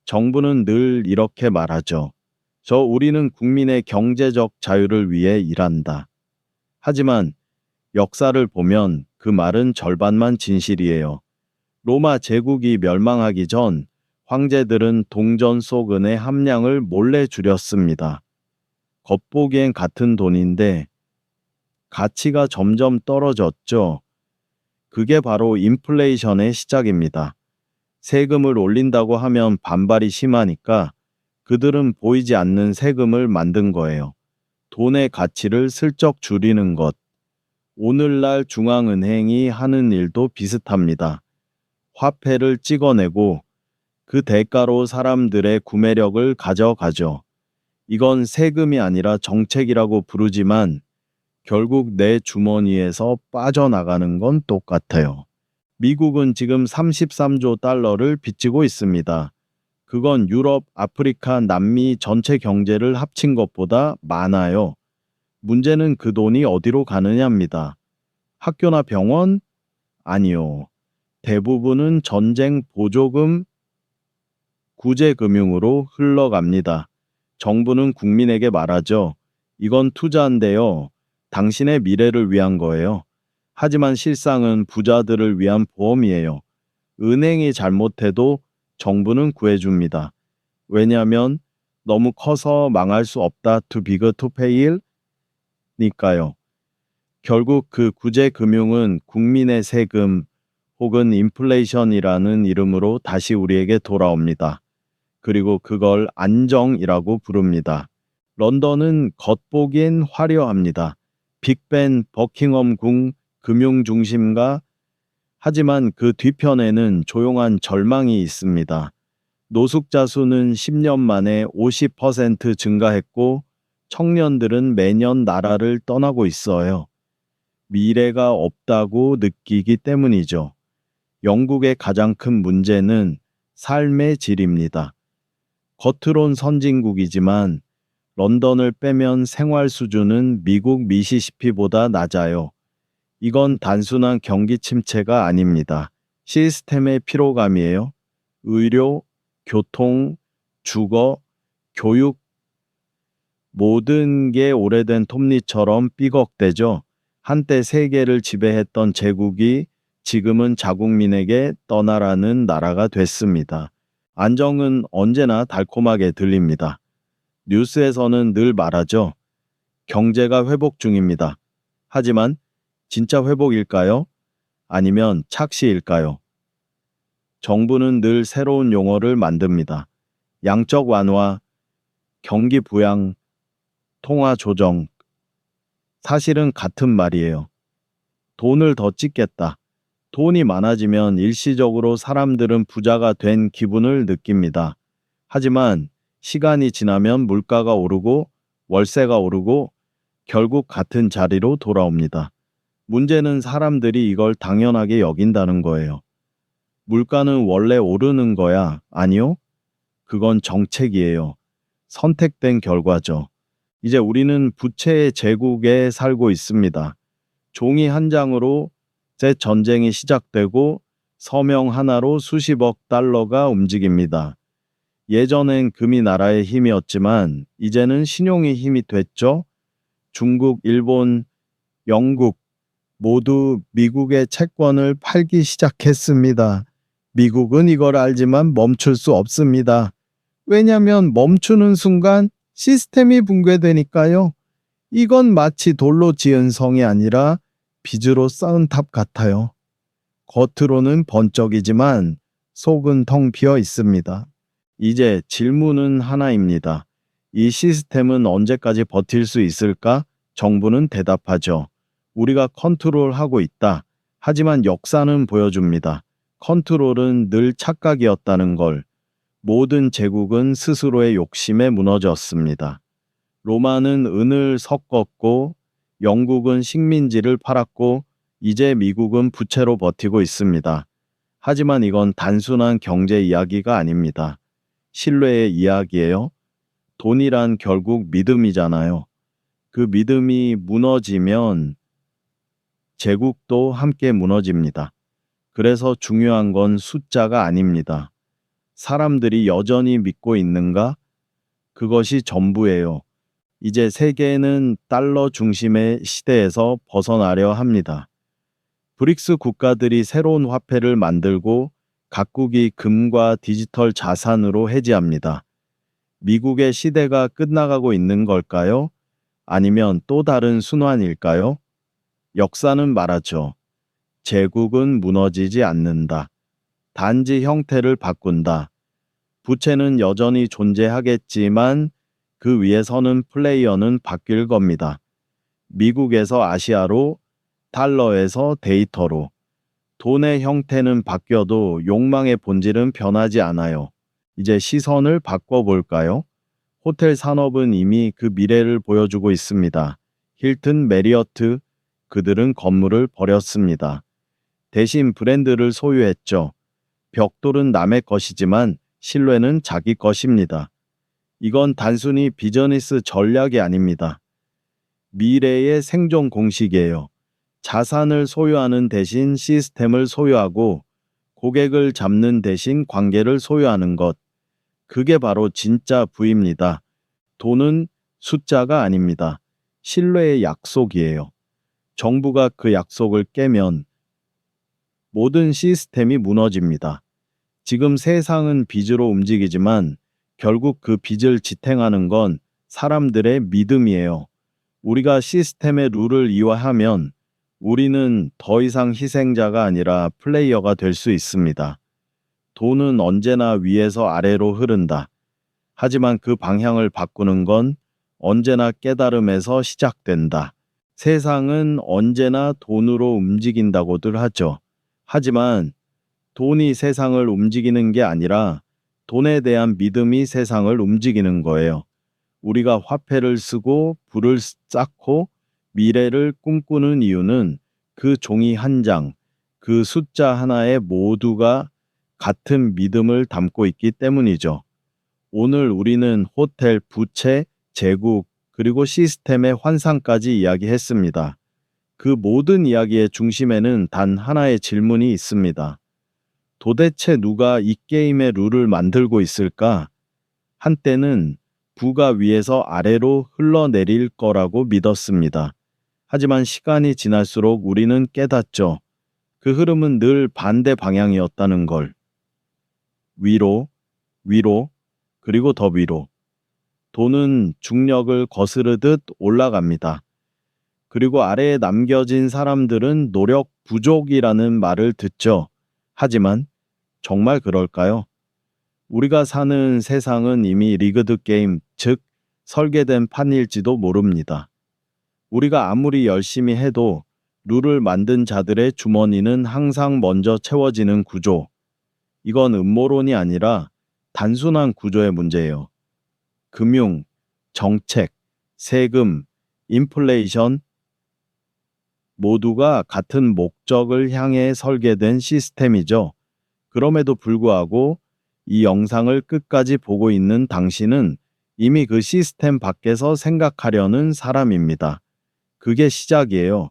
정부는 늘 이렇게 말하죠. 우리는 국민의 경제적 자유를 위해 일한다. 하지만 역사를 보면 그 말은 절반만 진실이에요. 로마 제국이 멸망하기 전 황제들은 동전 속 은의 함량을 몰래 줄였습니다. 겉보기엔 같은 돈인데 가치가 점점 떨어졌죠. 그게 바로 인플레이션의 시작입니다. 세금을 올린다고 하면 반발이 심하니까 그들은 보이지 않는 세금을 만든 거예요. 돈의 가치를 슬쩍 줄이는 것. 오늘날 중앙은행이 하는 일도 비슷합니다. 화폐를 찍어내고 그 대가로 사람들의 구매력을 가져가죠. 이건 세금이 아니라 정책이라고 부르지만 결국 내 주머니에서 빠져나가는 건 똑같아요. 미국은 지금 33조 달러를 빚지고 있습니다. 그건 유럽, 아프리카, 남미 전체 경제를 합친 것보다 많아요. 문제는 그 돈이 어디로 가느냐입니다. 학교나 병원? 아니요. 대부분은 전쟁 보조금, 구제금융으로 흘러갑니다. 정부는 국민에게 말하죠. 이건 투자인데요. 당신의 미래를 위한 거예요. 하지만 실상은 부자들을 위한 보험이에요. 은행이 잘못해도 정부는 구해줍니다. 왜냐하면 너무 커서 망할 수 없다. too big to fail? 니까요. 결국 그 구제금융은 국민의 세금 혹은 인플레이션이라는 이름으로 다시 우리에게 돌아옵니다. 그리고 그걸 안정이라고 부릅니다. 런던은 겉보기엔 화려합니다. 빅벤, 버킹엄 궁, 금융중심가. 하지만 그 뒤편에는 조용한 절망이 있습니다. 노숙자 수는 10년 만에 50% 증가했고 청년들은 매년 나라를 떠나고 있어요. 미래가 없다고 느끼기 때문이죠. 영국의 가장 큰 문제는 삶의 질입니다. 겉으론 선진국이지만 런던을 빼면 생활 수준은 미국 미시시피보다 낮아요. 이건 단순한 경기 침체가 아닙니다. 시스템의 피로감이에요. 의료, 교통, 주거, 교육, 모든 게 오래된 톱니처럼 삐걱대죠. 한때 세계를 지배했던 제국이 지금은 자국민에게 떠나라는 나라가 됐습니다. 안정은 언제나 달콤하게 들립니다. 뉴스에서는 늘 말하죠. 경제가 회복 중입니다. 하지만 진짜 회복일까요? 아니면 착시일까요? 정부는 늘 새로운 용어를 만듭니다. 양적 완화, 경기 부양, 통화 조정. 사실은 같은 말이에요. 돈을 더 찍겠다. 돈이 많아지면 일시적으로 사람들은 부자가 된 기분을 느낍니다. 하지만 시간이 지나면 물가가 오르고 월세가 오르고 결국 같은 자리로 돌아옵니다. 문제는 사람들이 이걸 당연하게 여긴다는 거예요. 물가는 원래 오르는 거야. 아니요? 그건 정책이에요. 선택된 결과죠. 이제 우리는 부채의 제국에 살고 있습니다. 종이 한 장으로 새 전쟁이 시작되고 서명 하나로 수십억 달러가 움직입니다. 예전엔 금이 나라의 힘이었지만 이제는 신용이 힘이 됐죠. 중국, 일본, 영국 모두 미국의 채권을 팔기 시작했습니다. 미국은 이걸 알지만 멈출 수 없습니다. 왜냐하면 멈추는 순간 시스템이 붕괴되니까요. 이건 마치 돌로 지은 성이 아니라 빚으로 쌓은 탑 같아요. 겉으로는 번쩍이지만 속은 텅 비어 있습니다. 이제 질문은 하나입니다. 이 시스템은 언제까지 버틸 수 있을까? 정부는 대답하죠. 우리가 컨트롤하고 있다. 하지만 역사는 보여줍니다. 컨트롤은 늘 착각이었다는 걸. 모든 제국은 스스로의 욕심에 무너졌습니다. 로마는 은을 섞었고 영국은 식민지를 팔았고 이제 미국은 부채로 버티고 있습니다. 하지만 이건 단순한 경제 이야기가 아닙니다. 신뢰의 이야기예요. 돈이란 결국 믿음이잖아요. 그 믿음이 무너지면 제국도 함께 무너집니다. 그래서 중요한 건 숫자가 아닙니다. 사람들이 여전히 믿고 있는가? 그것이 전부예요. 이제 세계는 달러 중심의 시대에서 벗어나려 합니다. 브릭스 국가들이 새로운 화폐를 만들고 각국이 금과 디지털 자산으로 해지합니다. 미국의 시대가 끝나가고 있는 걸까요? 아니면 또 다른 순환일까요? 역사는 말하죠. 제국은 무너지지 않는다. 단지 형태를 바꾼다. 부채는 여전히 존재하겠지만 그 위에 서는 플레이어는 바뀔 겁니다. 미국에서 아시아로, 달러에서 데이터로. 돈의 형태는 바뀌어도 욕망의 본질은 변하지 않아요. 이제 시선을 바꿔볼까요? 호텔 산업은 이미 그 미래를 보여주고 있습니다. 힐튼, 메리어트, 그들은 건물을 버렸습니다. 대신 브랜드를 소유했죠. 벽돌은 남의 것이지만 신뢰는 자기 것입니다. 이건 단순히 비즈니스 전략이 아닙니다. 미래의 생존 공식이에요. 자산을 소유하는 대신 시스템을 소유하고 고객을 잡는 대신 관계를 소유하는 것. 그게 바로 진짜 부입니다. 돈은 숫자가 아닙니다. 신뢰의 약속이에요. 정부가 그 약속을 깨면 모든 시스템이 무너집니다. 지금 세상은 빚으로 움직이지만 결국 그 빚을 지탱하는 건 사람들의 믿음이에요. 우리가 시스템의 룰을 이해하면 우리는 더 이상 희생자가 아니라 플레이어가 될 수 있습니다. 돈은 언제나 위에서 아래로 흐른다. 하지만 그 방향을 바꾸는 건 언제나 깨달음에서 시작된다. 세상은 언제나 돈으로 움직인다고들 하죠. 하지만 돈이 세상을 움직이는 게 아니라 돈에 대한 믿음이 세상을 움직이는 거예요. 우리가 화폐를 쓰고 불을 쌓고 미래를 꿈꾸는 이유는 그 종이 한 장, 그 숫자 하나에 모두가 같은 믿음을 담고 있기 때문이죠. 오늘 우리는 호텔, 부채, 제국, 그리고 시스템의 환상까지 이야기했습니다. 그 모든 이야기의 중심에는 단 하나의 질문이 있습니다. 도대체 누가 이 게임의 룰을 만들고 있을까? 한때는 부가 위에서 아래로 흘러내릴 거라고 믿었습니다. 하지만 시간이 지날수록 우리는 깨닫죠. 그 흐름은 늘 반대 방향이었다는 걸. 위로, 위로, 그리고 더 위로. 돈은 중력을 거스르듯 올라갑니다. 그리고 아래에 남겨진 사람들은 노력 부족이라는 말을 듣죠. 하지만 정말 그럴까요? 우리가 사는 세상은 이미 리그드 게임, 즉 설계된 판일지도 모릅니다. 우리가 아무리 열심히 해도 룰을 만든 자들의 주머니는 항상 먼저 채워지는 구조. 이건 음모론이 아니라 단순한 구조의 문제예요. 금융, 정책, 세금, 인플레이션 모두가 같은 목적을 향해 설계된 시스템이죠. 그럼에도 불구하고 이 영상을 끝까지 보고 있는 당신은 이미 그 시스템 밖에서 생각하려는 사람입니다. 그게 시작이에요.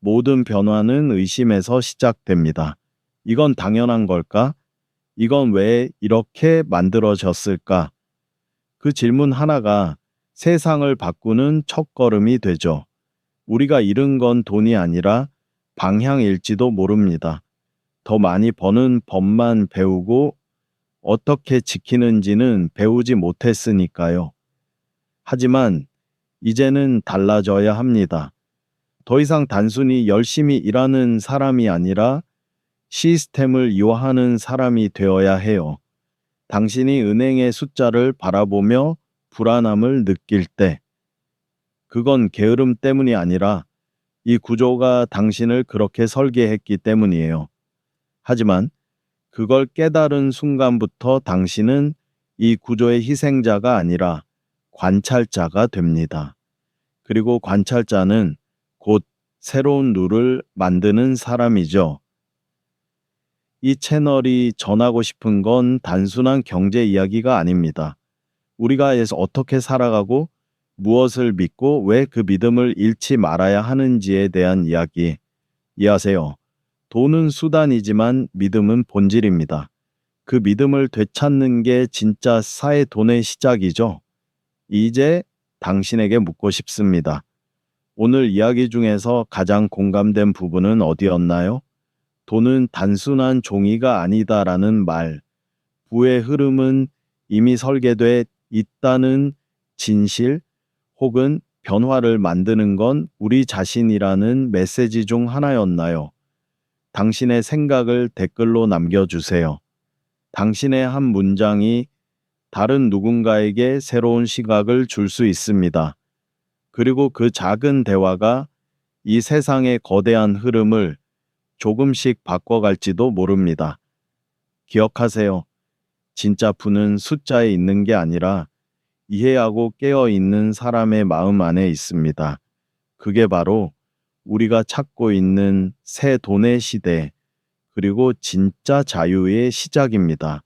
모든 변화는 의심에서 시작됩니다. 이건 당연한 걸까? 이건 왜 이렇게 만들어졌을까? 그 질문 하나가 세상을 바꾸는 첫걸음이 되죠. 우리가 잃은 건 돈이 아니라 방향일지도 모릅니다. 더 많이 버는 법만 배우고 어떻게 지키는지는 배우지 못했으니까요. 하지만 이제는 달라져야 합니다. 더 이상 단순히 열심히 일하는 사람이 아니라 시스템을 이해하는 사람이 되어야 해요. 당신이 은행의 숫자를 바라보며 불안함을 느낄 때, 그건 게으름 때문이 아니라 이 구조가 당신을 그렇게 설계했기 때문이에요. 하지만 그걸 깨달은 순간부터 당신은 이 구조의 희생자가 아니라 관찰자가 됩니다. 그리고 관찰자는 곧 새로운 룰을 만드는 사람이죠. 이 채널이 전하고 싶은 건 단순한 경제 이야기가 아닙니다. 우리가 어떻게 살아가고 무엇을 믿고 왜 그 믿음을 잃지 말아야 하는지에 대한 이야기. 이해하세요. 돈은 수단이지만 믿음은 본질입니다. 그 믿음을 되찾는 게 진짜 사의 돈의 시작이죠. 이제 당신에게 묻고 싶습니다. 오늘 이야기 중에서 가장 공감된 부분은 어디였나요? 돈은 단순한 종이가 아니다라는 말, 부의 흐름은 이미 설계돼 있다는 진실, 혹은 변화를 만드는 건 우리 자신이라는 메시지 중 하나였나요? 당신의 생각을 댓글로 남겨주세요. 당신의 한 문장이 다른 누군가에게 새로운 시각을 줄 수 있습니다. 그리고 그 작은 대화가 이 세상의 거대한 흐름을 조금씩 바꿔갈지도 모릅니다. 기억하세요. 진짜 부는 숫자에 있는 게 아니라 이해하고 깨어 있는 사람의 마음 안에 있습니다. 그게 바로 우리가 찾고 있는 새 돈의 시대, 그리고 진짜 자유의 시작입니다.